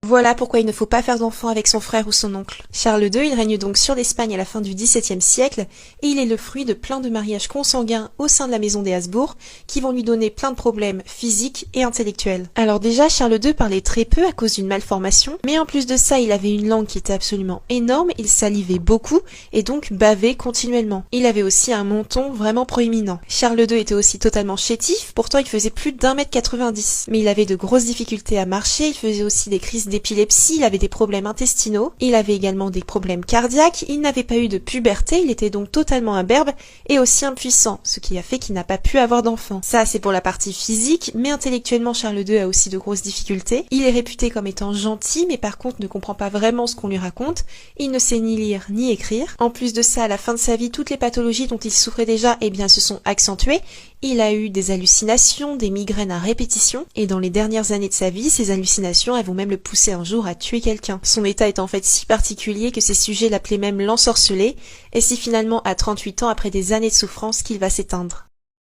Voilà pourquoi il ne faut pas faire d'enfant avec son frère ou son oncle. Charles II, il règne donc sur l'Espagne à la fin du XVIIe siècle, et il est le fruit de plein de mariages consanguins au sein de la maison des Habsbourg, qui vont lui donner plein de problèmes physiques et intellectuels. Alors déjà, Charles II parlait très peu à cause d'une malformation, mais en plus de ça, il avait une langue qui était absolument énorme, il salivait beaucoup, et donc bavait continuellement. Il avait aussi un menton vraiment proéminent. Charles II était aussi totalement chétif, pourtant il faisait plus d'1,90 m, mais il avait de grosses difficultés à marcher, il faisait aussi des crises d'épilepsie, il avait des problèmes intestinaux, il avait également des problèmes cardiaques, il n'avait pas eu de puberté, il était donc totalement imberbe et aussi impuissant, ce qui a fait qu'il n'a pas pu avoir d'enfant. Ça c'est pour la partie physique, mais intellectuellement Charles II a aussi de grosses difficultés. Il est réputé comme étant gentil, mais par contre ne comprend pas vraiment ce qu'on lui raconte, il ne sait ni lire ni écrire. En plus de ça, à la fin de sa vie, toutes les pathologies dont il souffrait déjà, eh bien, se sont accentuées. Il a eu des hallucinations, des migraines à répétition, et dans les dernières années de sa vie, ces hallucinations, elles vont même le pousser un jour à tuer quelqu'un. Son état est en fait si particulier que ses sujets l'appelaient même l'ensorcelé, et c'est finalement à 38 ans, après des années de souffrance, qu'il va s'éteindre.